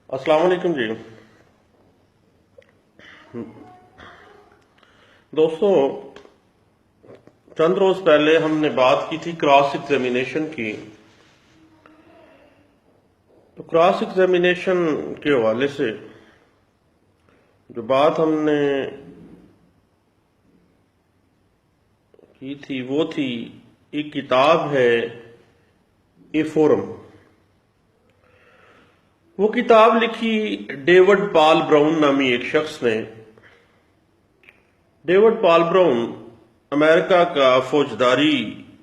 السلام علیکم جی دوستوں، چند روز پہلے ہم نے بات کی تھی کراس ایگزامینیشن کی. تو کراس ایگزامینیشن کے حوالے سے جو بات ہم نے کی تھی وہ تھی ایک کتاب ہے اے فورم. وہ کتاب لکھی ڈیوڈ پال براؤن نامی ایک شخص نے. ڈیوڈ پال براؤن امریکہ کا فوجداری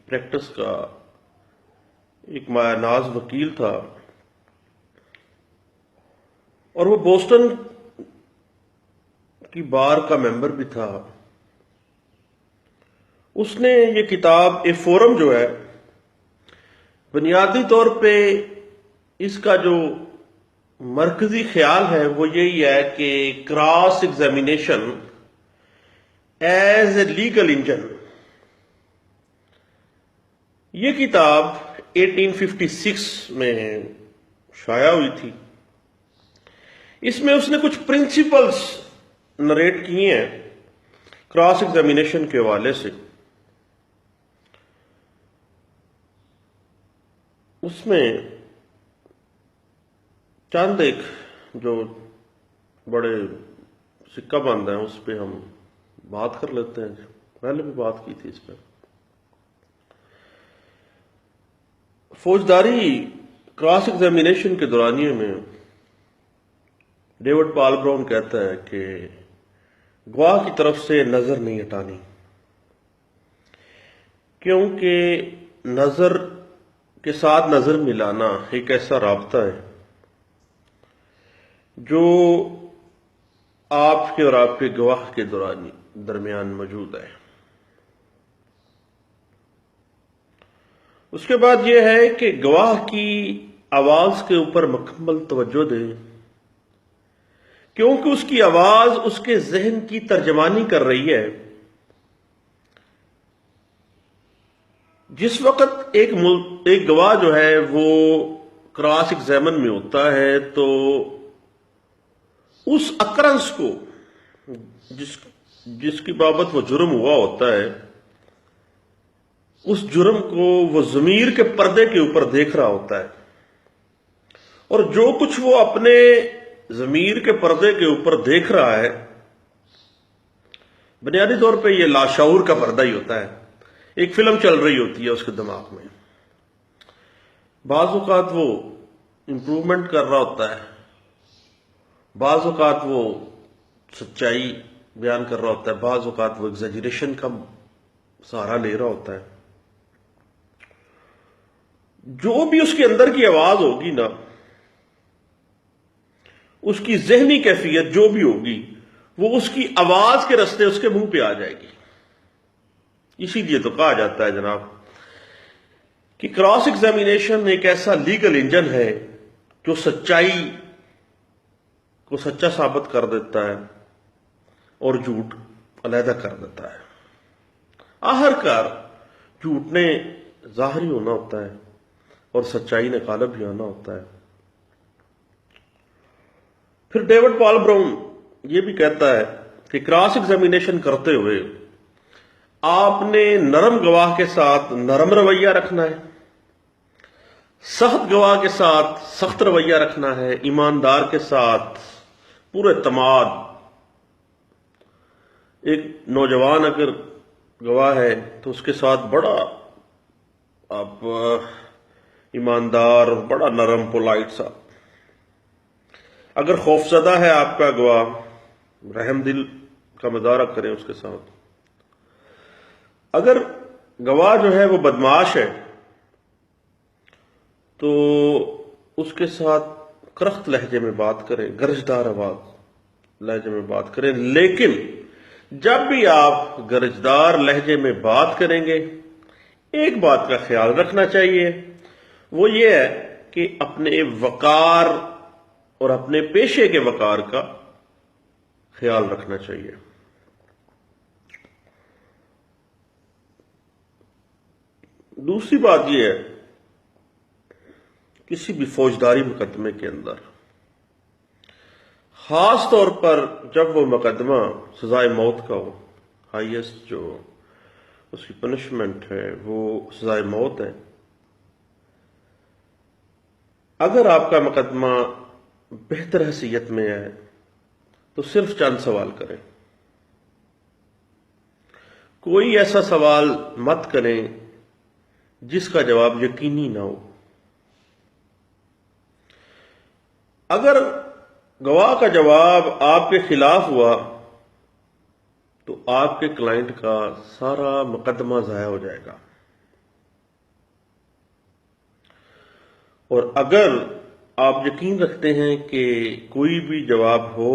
پریکٹس کا ایک مایہ ناز وکیل تھا، اور وہ بوسٹن کی بار کا ممبر بھی تھا. اس نے یہ کتاب اے فورم جو ہے، بنیادی طور پہ اس کا جو مرکزی خیال ہے وہ یہی ہے کہ cross examination as a legal engine. یہ کتاب 1856 میں شائع ہوئی تھی. اس میں اس نے کچھ پرنسپلز نریٹ کیے ہیں کراس ایگزامینیشن کے حوالے سے. اس میں چند ایک جو بڑے سکہ بند ہیں اس پہ ہم بات کر لیتے ہیں. پہلے بھی بات کی تھی اس پہ. فوجداری کراس ایگزامینیشن کے دورانیے میں ڈیوڈ پال براؤن کہتا ہے کہ گواہ کی طرف سے نظر نہیں ہٹانی، کیونکہ نظر کے ساتھ نظر ملانا ایک ایسا رابطہ ہے جو آپ کے اور آپ کے گواہ کے درمیان موجود ہے. اس کے بعد یہ ہے کہ گواہ کی آواز کے اوپر مکمل توجہ دیں، کیونکہ اس کی آواز اس کے ذہن کی ترجمانی کر رہی ہے. جس وقت ایک گواہ جو ہے وہ کراس ایگزامن میں ہوتا ہے تو اس اکرنس کو جس کی بابت وہ جرم ہوا ہوتا ہے، اس جرم کو وہ ضمیر کے پردے کے اوپر دیکھ رہا ہوتا ہے، اور جو کچھ وہ اپنے ضمیر کے پردے کے اوپر دیکھ رہا ہے بنیادی طور پہ یہ لاشعور کا پردہ ہی ہوتا ہے. ایک فلم چل رہی ہوتی ہے اس کے دماغ میں. بعض اوقات وہ امپروومنٹ کر رہا ہوتا ہے، بعض اوقات وہ سچائی بیان کر رہا ہوتا ہے، بعض اوقات وہ ایگزیجریشن کا سہارا لے رہا ہوتا ہے. جو بھی اس کے اندر کی آواز ہوگی نا، اس کی ذہنی کیفیت جو بھی ہوگی وہ اس کی آواز کے رستے اس کے منہ پہ آ جائے گی. اسی لیے تو کہا جاتا ہے جناب کہ کراس ایگزامینیشن ایک ایسا لیگل انجن ہے جو سچائی کو سچا ثابت کر دیتا ہے اور جھوٹ علیحدہ کر دیتا ہے. آخرکار جھوٹ نے ظاہری ہونا ہوتا ہے اور سچائی نے غالب بھی آنا ہوتا ہے. پھر ڈیوڈ پال براؤن یہ بھی کہتا ہے کہ کراس ایگزامینیشن کرتے ہوئے آپ نے نرم گواہ کے ساتھ نرم رویہ رکھنا ہے، سخت گواہ کے ساتھ سخت رویہ رکھنا ہے، ایماندار کے ساتھ پورے اعتماد. ایک نوجوان اگر گواہ ہے تو اس کے ساتھ بڑا آپ ایماندار، بڑا نرم پولائٹ سا. اگر خوفزدہ ہے آپ کا گواہ، رحم دل کا مظاہرہ کریں اس کے ساتھ. اگر گواہ جو ہے وہ بدمعاش ہے تو اس کے ساتھ کرخت لہجے میں بات کریں، گرجدار آواز لہجے میں بات کریں. لیکن جب بھی آپ گرجدار لہجے میں بات کریں گے ایک بات کا خیال رکھنا چاہیے، وہ یہ ہے کہ اپنے وقار اور اپنے پیشے کے وقار کا خیال رکھنا چاہیے. دوسری بات یہ ہے کسی بھی فوجداری مقدمے کے اندر خاص طور پر جب وہ مقدمہ سزائے موت کا ہو، ہائیسٹ جو اس کی پنشمنٹ ہے وہ سزائے موت ہے، اگر آپ کا مقدمہ بہتر حیثیت میں ہے تو صرف چند سوال کریں، کوئی ایسا سوال مت کریں جس کا جواب یقینی نہ ہو۔ اگر گواہ کا جواب آپ کے خلاف ہوا تو آپ کے کلائنٹ کا سارا مقدمہ ضائع ہو جائے گا، اور اگر آپ یقین رکھتے ہیں کہ کوئی بھی جواب ہو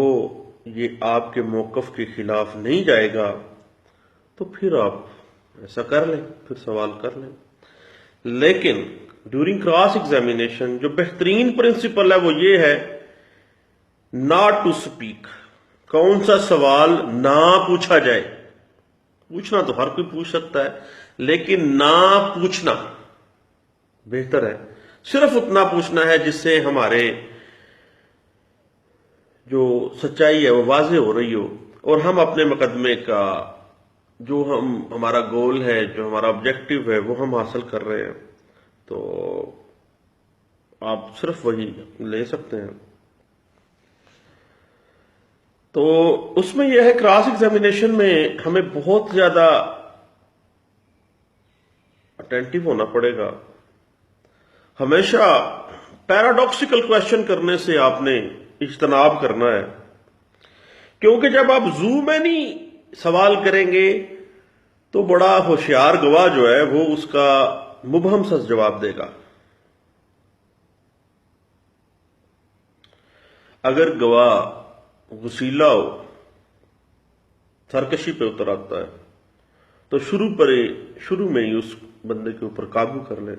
یہ آپ کے موقف کے خلاف نہیں جائے گا تو پھر آپ ایسا کر لیں، پھر سوال کر لیں۔ لیکن ڈیورنگ کراس ایگزامینیشن جو بہترین پرنسپل ہے وہ یہ ہے ناٹ ٹو اسپیک، کون سا سوال نہ پوچھا جائے۔ پوچھنا تو ہر کوئی پوچھ سکتا ہے، لیکن نہ پوچھنا بہتر ہے۔ صرف اتنا پوچھنا ہے جس سے ہمارے جو سچائی ہے وہ واضح ہو رہی ہو، اور ہم اپنے مقدمے کا جو ہمارا گول ہے، جو ہمارا آبجیکٹو ہے وہ ہم حاصل کر رہے ہیں، تو آپ صرف وہی لے سکتے ہیں۔ تو اس میں یہ ہے کراس ایگزامینیشن میں ہمیں بہت زیادہ اٹینٹو ہونا پڑے گا، ہمیشہ پیراڈاکسیکل کویشچن کرنے سے آپ نے اجتناب کرنا ہے، کیونکہ جب آپ زو میں نہیں سوال کریں گے تو بڑا ہوشیار گواہ جو ہے وہ اس کا مبہم سا جواب دے گا۔ اگر گواہ وسیلہ ہو، سرکشی پہ اتر آتا ہے تو شروع میں ہی اس بندے کے اوپر قابو کر لیں،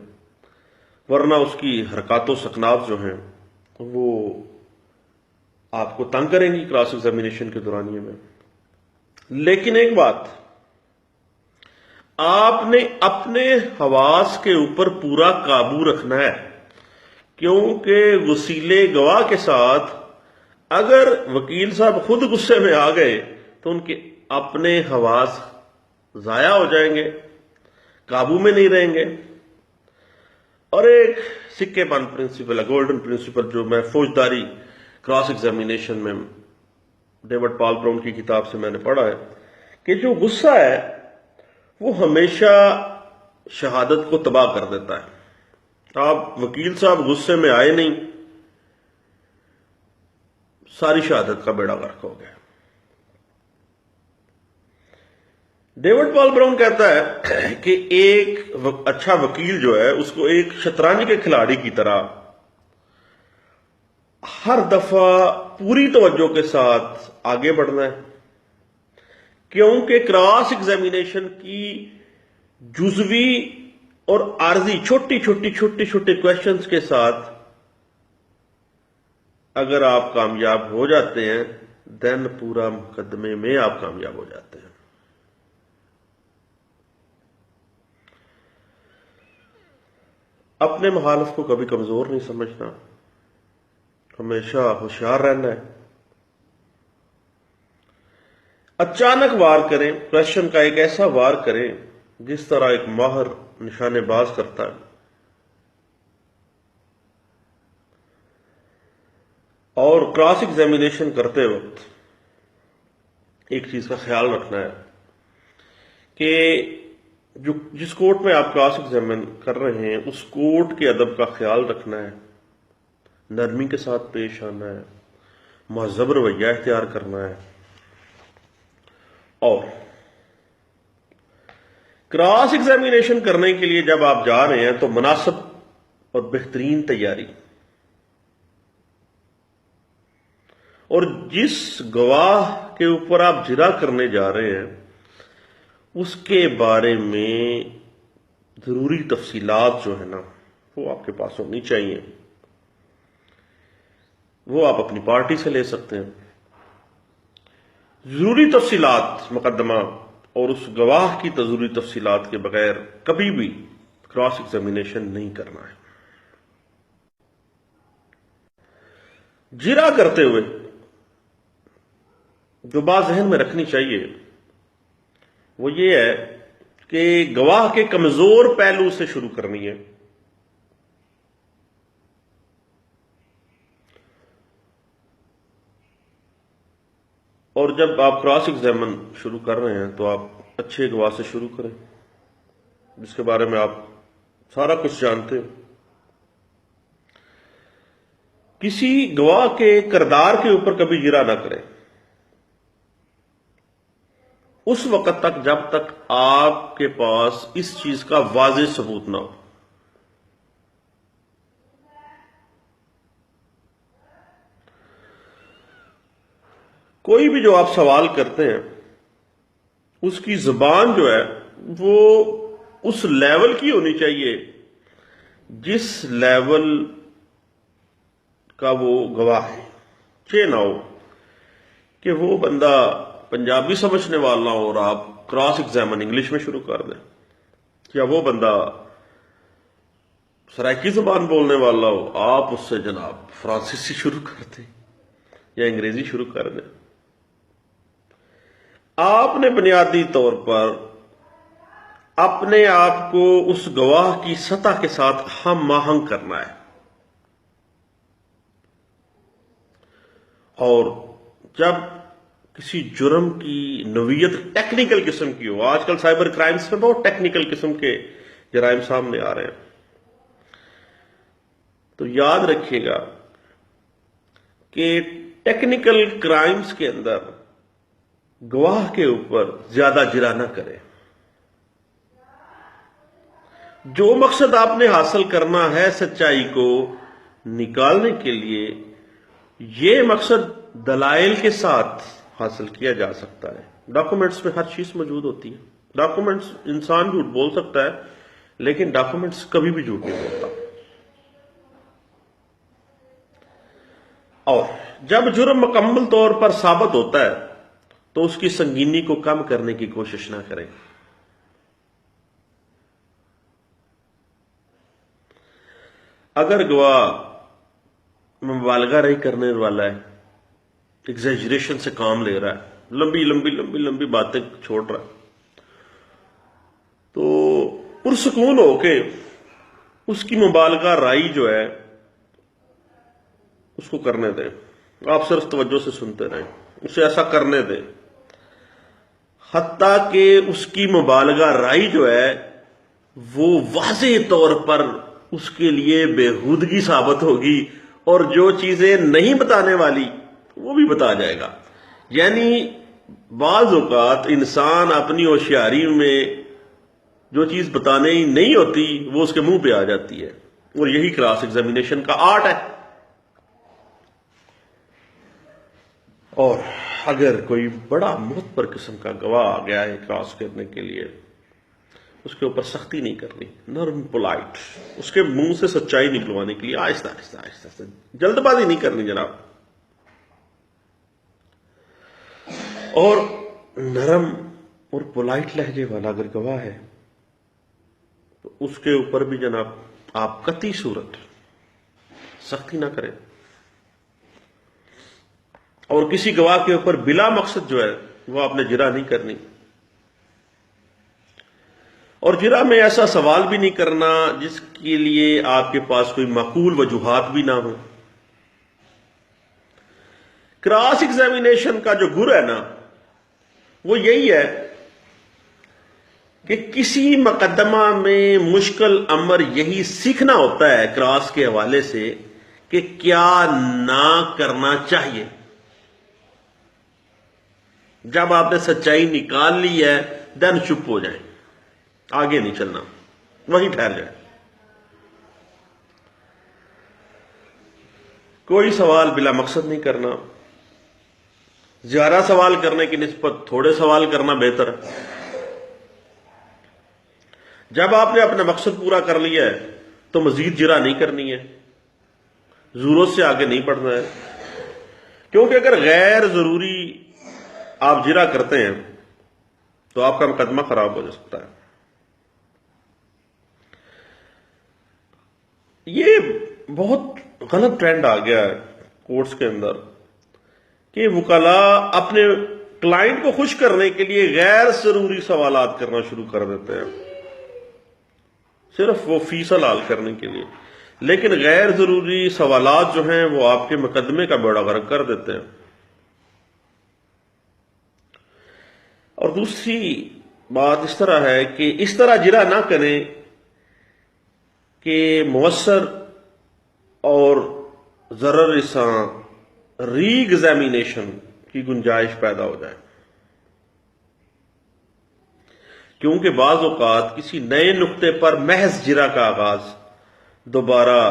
ورنہ اس کی حرکات و سکنات جو ہیں وہ آپ کو تنگ کریں گی کراس ایگزامینیشن کے دورانیے میں۔ لیکن ایک بات، آپ نے اپنے حواس کے اوپر پورا قابو رکھنا ہے، کیونکہ وسیلے گواہ کے ساتھ اگر وکیل صاحب خود غصے میں آ گئے تو ان کے اپنے حواس ضائع ہو جائیں گے، قابو میں نہیں رہیں گے۔ اور ایک سکے بند پرنسپل ہے، گولڈن پرنسپل، جو میں فوجداری کراس ایگزامینیشن میں ڈیوڈ پال براؤن کی کتاب سے میں نے پڑھا ہے، کہ جو غصہ ہے وہ ہمیشہ شہادت کو تباہ کر دیتا ہے۔ آپ وکیل صاحب غصے میں آئے نہیں، ساری شہادت کا بیڑا غرق ہو گیا۔ ڈیوڈ پال براؤن کہتا ہے کہ ایک اچھا وکیل جو ہے اس کو ایک شطرنج کے کھلاڑی کی طرح ہر دفعہ پوری توجہ کے ساتھ آگے بڑھنا ہے، کیونکہ کراس ایگزامینیشن کی جزوی اور عارضی چھوٹی چھوٹی کویشچنز کے ساتھ اگر آپ کامیاب ہو جاتے ہیں دین پورا مقدمے میں آپ کامیاب ہو جاتے ہیں۔ اپنے مخالف کو کبھی کمزور نہیں سمجھنا، ہمیشہ ہوشیار رہنا ہے۔ اچانک وار کریں، کویشچن کا ایک ایسا وار کریں جس طرح ایک ماہر نشانے باز کرتا ہے، اور کراس ایگزامینیشن کرتے وقت ایک چیز کا خیال رکھنا ہے کہ جس کورٹ میں آپ کراس ایگزامن کر رہے ہیں اس کورٹ کے ادب کا خیال رکھنا ہے، نرمی کے ساتھ پیش آنا ہے، مہذب رویہ اختیار کرنا ہے، اور کراس ایگزامینیشن کرنے کے لیے جب آپ جا رہے ہیں تو مناسب اور بہترین تیاری، اور جس گواہ کے اوپر آپ جرا کرنے جا رہے ہیں اس کے بارے میں ضروری تفصیلات جو ہے نا وہ آپ کے پاس ہونی چاہیے، وہ آپ اپنی پارٹی سے لے سکتے ہیں۔ ضروری تفصیلات مقدمہ اور اس گواہ کی ضروری تفصیلات کے بغیر کبھی بھی کراس ایگزامینیشن نہیں کرنا ہے۔ جرا کرتے ہوئے جو بات ذہن میں رکھنی چاہیے وہ یہ ہے کہ گواہ کے کمزور پہلو سے شروع کرنی ہے. اور جب آپ کراس ایگزامن شروع کر رہے ہیں تو آپ اچھے گواہ سے شروع کریں جس کے بارے میں آپ سارا کچھ جانتے ہیں. کسی گواہ کے کردار کے اوپر کبھی جرا نہ کریں اس وقت تک جب تک آپ کے پاس اس چیز کا واضح ثبوت نہ ہو. کوئی بھی جو آپ سوال کرتے ہیں اس کی زبان جو ہے وہ اس لیول کی ہونی چاہیے جس لیول کا وہ گواہ ہے. یہ نہ ہو کہ وہ بندہ پنجابی سمجھنے والا ہو اور آپ کراس ایگزامن انگلش میں شروع کر دیں، یا وہ بندہ سرائکی زبان بولنے والا ہو آپ اس سے جناب فرانسیسی شروع کر دیں یا انگریزی شروع کر دیں. آپ نے بنیادی طور پر اپنے آپ کو اس گواہ کی سطح کے ساتھ ہم آہنگ کرنا ہے. اور جب کسی جرم کی نوعیت ٹیکنیکل قسم کی ہو، آج کل سائبر کرائمز میں بہت ٹیکنیکل قسم کے جرائم سامنے آ رہے ہیں، تو یاد رکھیے گا کہ ٹیکنیکل کرائمز کے اندر گواہ کے اوپر زیادہ جرا نہ کرے. جو مقصد آپ نے حاصل کرنا ہے سچائی کو نکالنے کے لیے، یہ مقصد دلائل کے ساتھ حاصل کیا جا سکتا ہے. ڈاکومنٹس میں ہر چیز موجود ہوتی ہے. ڈاکومنٹس انسان جھوٹ بول سکتا ہے لیکن ڈاکومنٹس کبھی بھی جھوٹ نہیں بولتا. اور جب جرم مکمل طور پر ثابت ہوتا ہے تو اس کی سنگینی کو کم کرنے کی کوشش نہ کریں. اگر گواہ مبالغہ نہیں کرنے والا ہے، ایگزیجریشن سے کام لے رہا ہے، لمبی لمبی لمبی لمبی باتیں چھوڑ رہا ہے، تو پرسکون ہو کے اس کی مبالغہ رائی جو ہے اس کو کرنے دیں. آپ صرف توجہ سے سنتے رہیں، اسے ایسا کرنے دیں حتیٰ کہ اس کی مبالغہ رائی جو ہے وہ واضح طور پر اس کے لیے بےہودگی ثابت ہوگی اور جو چیزیں نہیں بتانے والی وہ بھی بتا جائے گا. یعنی بعض اوقات انسان اپنی ہوشیاری میں جو چیز بتانے ہی نہیں ہوتی وہ اس کے منہ پہ آ جاتی ہے، اور یہی کراس ایگزامینیشن کا آرٹ ہے. اور اگر کوئی بڑا معتبر قسم کا گواہ آ گیا ہے کراس کرنے کے لیے، اس کے اوپر سختی نہیں کرنی، نرم پولائٹ، اس کے منہ سے سچائی نکلوانے کے لیے آہستہ آہستہ آہستہ آہستہ، جلد بازی نہیں کرنی جناب. اور نرم اور پولائٹ لہجے والا اگر گواہ ہے تو اس کے اوپر بھی جناب آپ قطعی صورت سختی نہ کریں. اور کسی گواہ کے اوپر بلا مقصد جو ہے وہ آپ نے جرا نہیں کرنی. اور جرا میں ایسا سوال بھی نہیں کرنا جس کے لیے آپ کے پاس کوئی معقول وجوہات بھی نہ ہو. کراس ایگزامینیشن کا جو گر ہے نا وہ یہی ہے کہ کسی مقدمہ میں مشکل امر یہی سیکھنا ہوتا ہے کراس کے حوالے سے کہ کیا نہ کرنا چاہیے. جب آپ نے سچائی نکال لی ہے دین چپ ہو جائیں، آگے نہیں چلنا، وہیں ٹھہر جائیں. کوئی سوال بلا مقصد نہیں کرنا. زیادہ سوال کرنے کی نسبت تھوڑے سوال کرنا بہتر ہے. جب آپ نے اپنا مقصد پورا کر لیا ہے تو مزید جرا نہیں کرنی ہے، ضرورت سے آگے نہیں بڑھنا ہے. کیونکہ اگر غیر ضروری آپ جرا کرتے ہیں تو آپ کا مقدمہ خراب ہو سکتا ہے. یہ بہت غلط ٹرینڈ آ گیا ہے کورٹس کے اندر کہ وکلاء اپنے کلائنٹ کو خوش کرنے کے لیے غیر ضروری سوالات کرنا شروع کر دیتے ہیں، صرف وہ فیس حلال کرنے کے لیے، لیکن غیر ضروری سوالات جو ہیں وہ آپ کے مقدمے کا بیڑا غرق کر دیتے ہیں۔ اور دوسری بات اس طرح ہے کہ اس طرح اجرا نہ کریں کہ مؤثر اور ضرر رساں ری ایگزامینیشن کی گنجائش پیدا ہو جائے، کیونکہ بعض اوقات کسی نئے نقطے پر محض جرا کا آغاز دوبارہ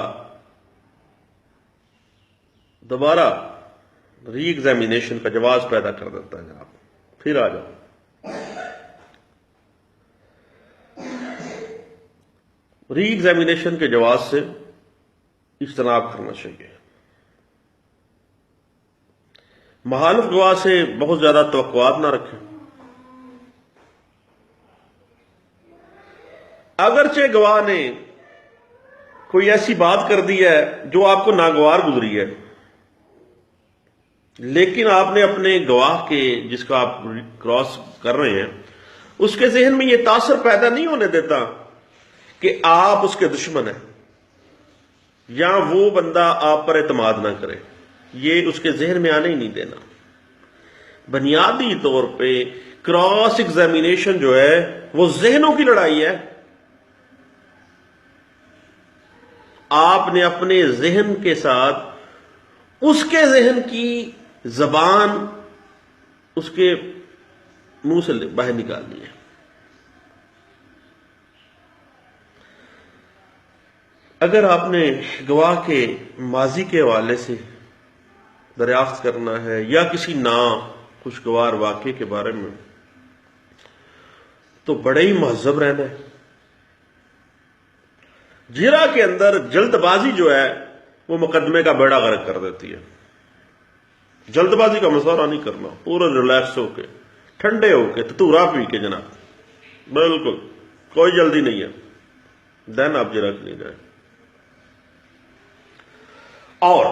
ری ایگزامینیشن کا جواز پیدا کر دیتا ہے۔ جناب پھر آ جاؤ، ری ایگزامینیشن کے جواز سے اجتناب کرنا چاہیے۔ مخالف گواہ سے بہت زیادہ توقعات نہ رکھیں، اگرچہ گواہ نے کوئی ایسی بات کر دی ہے جو آپ کو ناگوار گزری ہے، لیکن آپ نے اپنے گواہ کے جس کا آپ کراس کر رہے ہیں اس کے ذہن میں یہ تاثر پیدا نہیں ہونے دیتا کہ آپ اس کے دشمن ہیں یا وہ بندہ آپ پر اعتماد نہ کرے، یہ اس کے ذہن میں آنے ہی نہیں دینا۔ بنیادی طور پہ کراس ایگزامینیشن جو ہے وہ ذہنوں کی لڑائی ہے۔ آپ نے اپنے ذہن کے ساتھ اس کے ذہن کی زبان اس کے منہ سے باہر نکالنی ہے۔ اگر آپ نے گواہ کے ماضی کے حوالے سے دریافت کرنا ہے یا کسی خوشگوار واقعے کے بارے میں، تو بڑے ہی مہذب رہنا ہے۔ جرا کے اندر جلد بازی جو ہے وہ مقدمے کا بیڑا غرق کر دیتی ہے۔ جلد بازی کا مظاہرہ نہیں کرنا، پورا ریلیکس ہو کے، ٹھنڈے ہو کے، تتورا پی کے، جناب بالکل کوئی جلدی نہیں ہے، دین آپ جرا کے نہیں جائیں۔ اور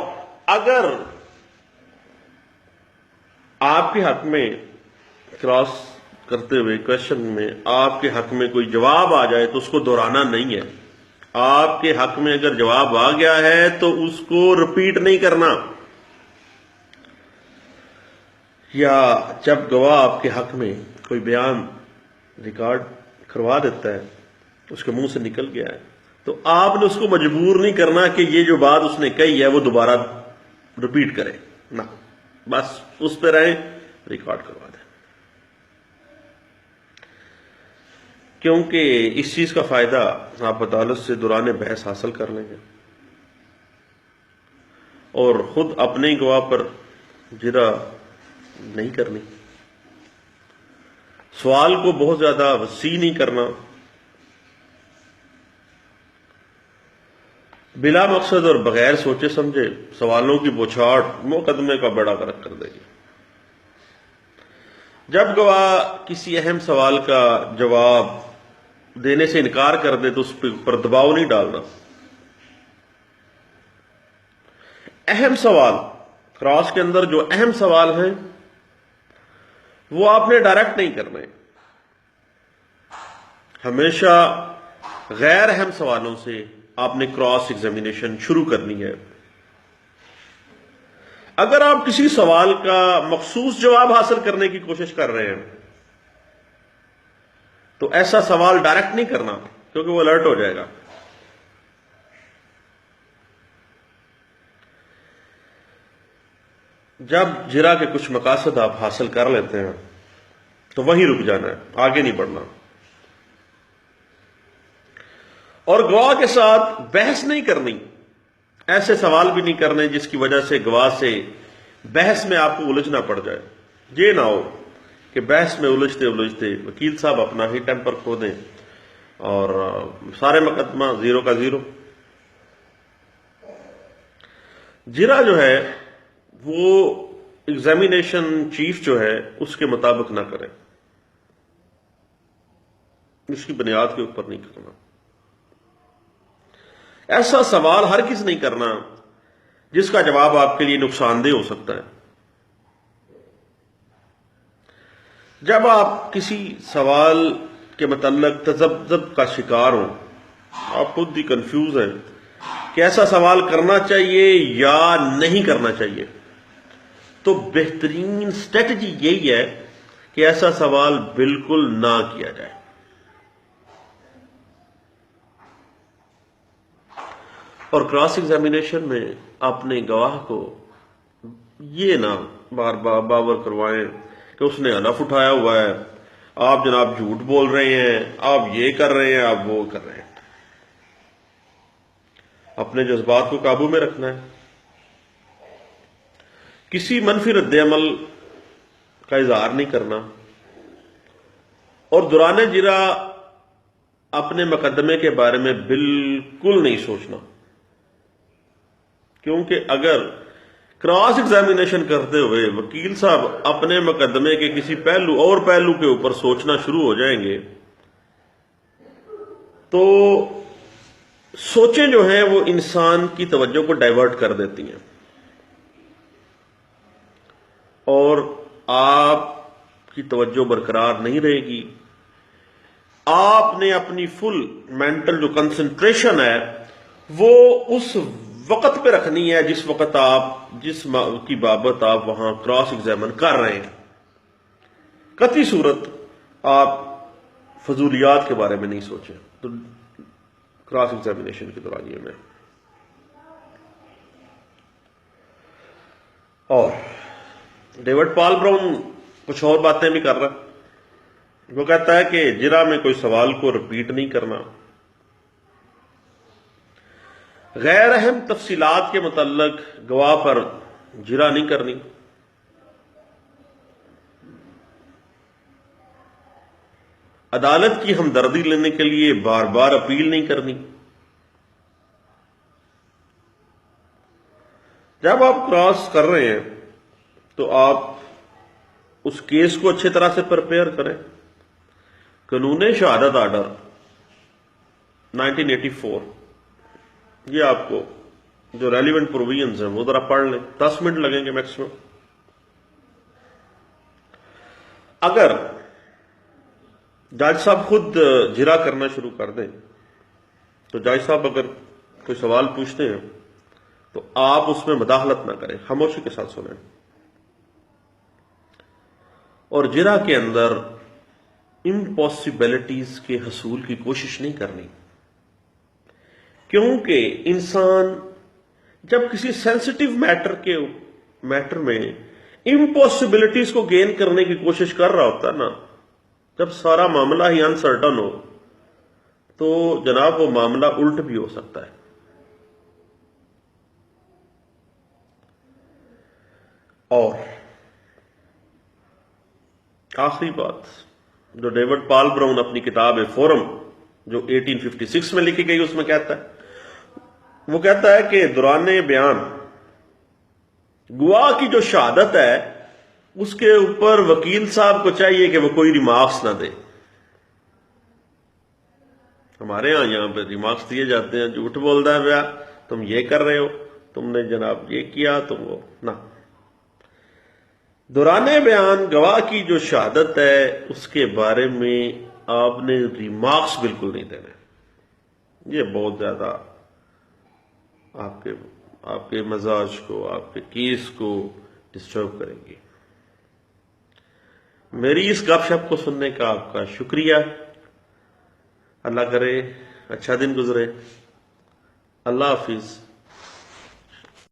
اگر آپ کے حق میں کراس کرتے ہوئے کویشچن میں آپ کے حق میں کوئی جواب آ جائے تو اس کو دہرانا نہیں ہے۔ آپ کے حق میں اگر جواب آ گیا ہے تو اس کو رپیٹ نہیں کرنا، یا جب گواہ آپ کے حق میں کوئی بیان ریکارڈ کروا دیتا ہے، اس کے منہ سے نکل گیا ہے، تو آپ نے اس کو مجبور نہیں کرنا کہ یہ جو بات اس نے کہی ہے وہ دوبارہ رپیٹ کرے، نہ، بس اس پہ رہیں، ریکارڈ کروا دیں، کیونکہ اس چیز کا فائدہ آپ عدالت سے دوران بحث حاصل کر لیں گے، اور خود اپنے گواہ پر جرا نہیں کرنی، سوال کو بہت زیادہ وسیع نہیں کرنا، بلا مقصد اور بغیر سوچے سمجھے سوالوں کی بوچھاڑ مقدمے کا بیڑا غرق کر دے گی۔ جب گواہ کسی اہم سوال کا جواب دینے سے انکار کر دے تو اس پر دباؤ نہیں ڈالنا۔ اہم سوال، کراس کے اندر جو اہم سوال ہیں وہ آپ نے ڈائریکٹ نہیں کرنے، ہمیشہ غیر اہم سوالوں سے آپ نے کراس ایگزامینیشن شروع کرنی ہے۔ اگر آپ کسی سوال کا مخصوص جواب حاصل کرنے کی کوشش کر رہے ہیں تو ایسا سوال ڈائریکٹ نہیں کرنا، کیونکہ وہ الرٹ ہو جائے گا۔ جب جرا کے کچھ مقاصد آپ حاصل کر لیتے ہیں تو وہیں رک جانا ہے، آگے نہیں بڑھنا، اور گواہ کے ساتھ بحث نہیں کرنی، ایسے سوال بھی نہیں کرنے جس کی وجہ سے گواہ سے بحث میں آپ کو الجھنا پڑ جائے۔ یہ نہ ہو کہ بحث میں الجھتے الجھتے وکیل صاحب اپنا ہی ٹیمپر کھو دیں اور سارے مقدمہ زیرو کا زیرو۔ جرا جو ہے وہ ایگزامینیشن چیف جو ہے اس کے مطابق نہ کریں، اس کی بنیاد کے اوپر نہیں کرنا، ایسا سوال ہرگز نہیں کرنا جس کا جواب آپ کے لیے نقصان دہ ہو سکتا ہے۔ جب آپ کسی سوال کے متعلق تذبذب کا شکار ہوں، آپ خود ہی کنفیوز ہیں کہ ایسا سوال کرنا چاہیے یا نہیں کرنا چاہیے، تو بہترین اسٹریٹجی یہی ہے کہ ایسا سوال بالکل نہ کیا جائے۔ اور کراس ایگزامینیشن میں اپنے گواہ کو یہ نہ بار بار باور کروائیں کہ اس نے حلف اٹھایا ہوا ہے، آپ جناب جھوٹ بول رہے ہیں، آپ یہ کر رہے ہیں، آپ وہ کر رہے ہیں۔ اپنے جذبات کو قابو میں رکھنا ہے، کسی منفی رد عمل کا اظہار نہیں کرنا، اور دوران جرا اپنے مقدمے کے بارے میں بالکل نہیں سوچنا، کیونکہ اگر کراس ایگزامینیشن کرتے ہوئے وکیل صاحب اپنے مقدمے کے کسی پہلو کے اوپر سوچنا شروع ہو جائیں گے تو سوچیں جو ہیں وہ انسان کی توجہ کو ڈائیورٹ کر دیتی ہیں، اور آپ کی توجہ برقرار نہیں رہے گی۔ آپ نے اپنی فل مینٹل جو کنسنٹریشن ہے وہ اس وقت پہ رکھنی ہے جس وقت جس کی بابت آپ وہاں کراس ایگزامن کر رہے ہیں۔ قطعی صورت آپ فضولیات کے بارے میں نہیں سوچیں تو کراس ایگزامینیشن کے دوران یہ میں۔ اور ڈیوڈ پال براؤن کچھ اور باتیں بھی کر رہا ہے۔ وہ کہتا ہے کہ جرا میں کوئی سوال کو رپیٹ نہیں کرنا، غیر اہم تفصیلات کے متعلق گواہ پر جرا نہیں کرنی، عدالت کی ہمدردی لینے کے لیے بار بار اپیل نہیں کرنی۔ جب آپ کراس کر رہے ہیں تو آپ اس کیس کو اچھی طرح سے پریپیئر کریں۔ قانون شہادت آرڈر 1984، یہ آپ کو جو ریلیونٹ پروویژنز ہیں وہ ذرا پڑھ لیں، 10 منٹ لگیں گے میکسیمم۔ اگر جج صاحب خود جرا کرنا شروع کر دیں تو جج صاحب اگر کوئی سوال پوچھتے ہیں تو آپ اس میں مداخلت نہ کریں، خاموشی کے ساتھ سنیں، اور جرا کے اندر امپاسبلٹیز کے حصول کی کوشش نہیں کرنی، کیونکہ انسان جب کسی سینسٹیو میٹر میں امپاسبلٹیز کو گین کرنے کی کوشش کر رہا ہوتا ہے نا، جب سارا معاملہ ہی انسرٹن ہو تو جناب وہ معاملہ الٹ بھی ہو سکتا ہے۔ اور آخری بات جو ڈیوڈ پال براؤن اپنی کتاب ہے فورم جو 1856 میں لکھی گئی اس میں کہتا ہے، وہ کہتا ہے کہ دوران بیان گواہ کی جو شہادت ہے اس کے اوپر وکیل صاحب کو چاہیے کہ وہ کوئی ریمارکس نہ دے۔ ہمارے یہاں پہ ریمارکس دیے جاتے ہیں، جھوٹ بولتا ہے بیا، تم یہ کر رہے ہو، تم نے جناب یہ کیا، تم وہ نہ۔ دوران بیان گواہ کی جو شہادت ہے اس کے بارے میں آپ نے ریمارکس بالکل نہیں دینے، یہ بہت زیادہ آپ کے مزاج کو، آپ کے کیس کو ڈسٹرب کریں گی۔ میری اس گپ شپ کو سننے کا آپ کا شکریہ۔ اللہ کرے اچھا دن گزرے۔ اللہ حافظ۔